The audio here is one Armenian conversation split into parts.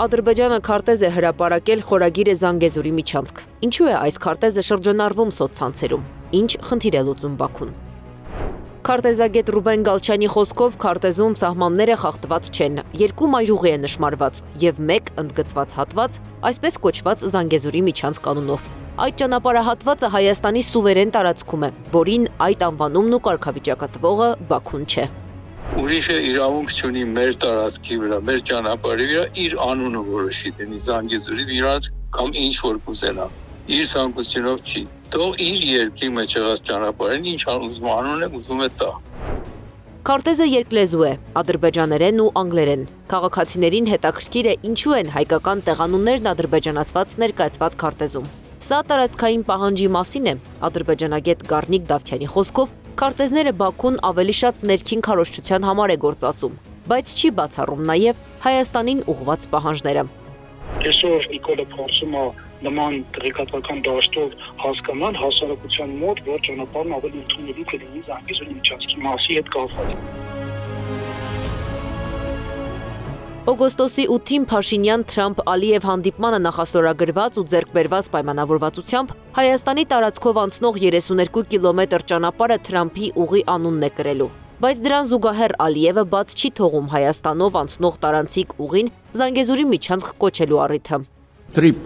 Ադրբեջանը քարտեզ է հրապարակել խորագիր Զանգեզուրի միջանցք։ Ինչու է այս քարտեզը շրջանառվում սոցցանցերում։ Ինչ խնդիր է լուծում Բաքուն։ Քարտեզագետ Ռուբեն Գալչյանի խոսքով քարտեզում սահմանները խախտված չեն, 2 մայրուղի է նշմարված եւ 1 ընդգծված հատված, այսպես կոչված Զանգեզուրի միջանցք անունով։ Այդ ճանապարհահատվածը Հայաստանի սուվերեն տարածքում է, որին այդ անվանումն ու կարգավիճակը տվողը Բաքուն չէ։ Ուրիշը իրավունք չունի մեր տարածքի վրա, մեր ճանապարհի վրա իր անունը որոշի դնի Զանգեզուրի վրաց կամ ինչ որ կուզենա։ Իր ցանկությունով չի։ Թող իր երկրի մեջ եղած ճանապարհին ինչ ուզում անուն է ուզում է տա։ Քարտեզը երկլեզու է, ադրբեջաներեն ու անգլերեն։ Քաղաքացիներին հետաքրքիր է ինչու են հայկական տեղանուններն ադրբեջանացված ներկայացված քարտեզում։ Սա տարածքային պահանջի մասին է, ադրբեջանագետ Գառնիկ Դավթյանի խոսքով, քարտեզները Բաքուն ավելի շատ ներքին քարոզչության համար է գործածում, բայց չի բացառում նաև Հայաստանին ուղղված պահանջները։ Այսօր Նիկոլը փորձում է նման տեղեկատվական դաշտով հասկանալ հասարակության մոտ, որ ճանապարհն ավելի ընդունելի կլինի Զանգեզուրի միջանցքի մասի հետ կապված։ Օգոստոսի 8-ին Փաշինյան-Թրամփ-Ալիև հանդիպմանը նախաստորագրված ու ձեռքբերված պայմանավորվածությամբ Հայաստանի տարածքով անցնող 32 կիլոմետր ճանապարհը Թրամփի ուղի անունն է կրելու։ Բայց դրան զուգահեռ Ալիևը բաց չի թողում Հայաստանով անցնող տարանցիկ ուղին Զանգեզուրի միջանցք կոչելու առիթը։ Trip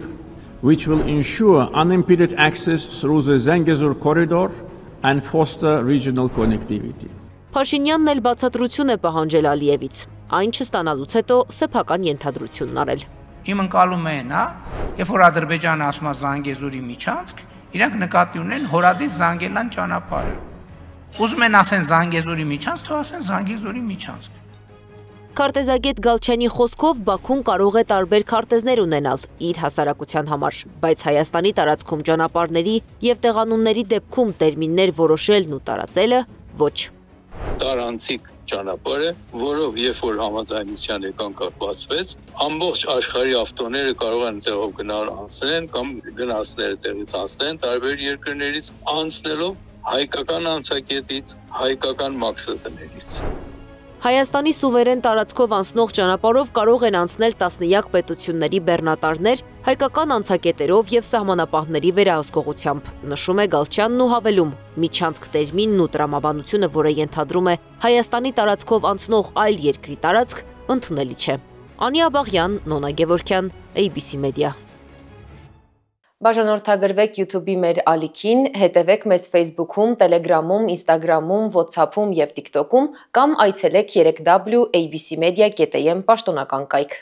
which will ensure unimpeded access through the Zangezur corridor and foster regional connectivity. Փաշինյանն էլ բացատրություն է պահանջել Ալիևից։ Այն չստանալուց հետո սեփական ենթադրությունն արել։ Իմ ընկալումը է նա, երբ որ Ադրբեջանը ասում է Զանգեզուրի միջանցք, իրանք նկատի ունեն Հորադի Զանգելան ճանապարհը։ Ուզում են ասեն Զանգեզուրի միջանցք, թող ասեն Զանգեզուրի միջանցք։ Քարտեզագետ Գալչյանի խոսքով Բաքուն կարող է տարբեր քարտեզներ ունենալ իր հասարակության համար, բայց Հայաստանի տարածքում ճանապարհների եւ տեղանունների դեպքում տերմիններ որոշելն ու տարածելը ոչ։ Տարանցիկ ճանապարհը, որով երբ որ համաձայնության եկան բացվեց, ամբողջ աշխարհի ավտոները կարող են տեղով գնալ անցնեն կամ գնացները տեղից անցնեն տարբեր երկրներից անցնելով հայկական անցակետից, հայկական մաքսատներից։ Հայաստանի սուվերեն տարածքով անցնող ճանապարհով կարող են անցնել տասնյակ պետությունների բեռնատարներ հայկական անցակետերով եւ սահմանապահների վերահսկողությամբ, նշում է Գալչյանն ու հավելում. միջանցք տերմինն ու տրամաբանությունը, որը ենթադրում է Հայաստանի տարածքով անցնող այլ երկրի տարածք, ընդունելի չէ։ Անի Աբաղյան, Նոնա Գևորգյան, ABC Media։ Բաժանորդագրվեք YouTube-ի մեր ալիքին, հետևեք մեզ Facebook-ում, Telegram-ում, Instagram-ում, WhatsApp-ում եւ TikTok-ում կամ այցելեք 3w abcmedia.am պաշտոնական կայք։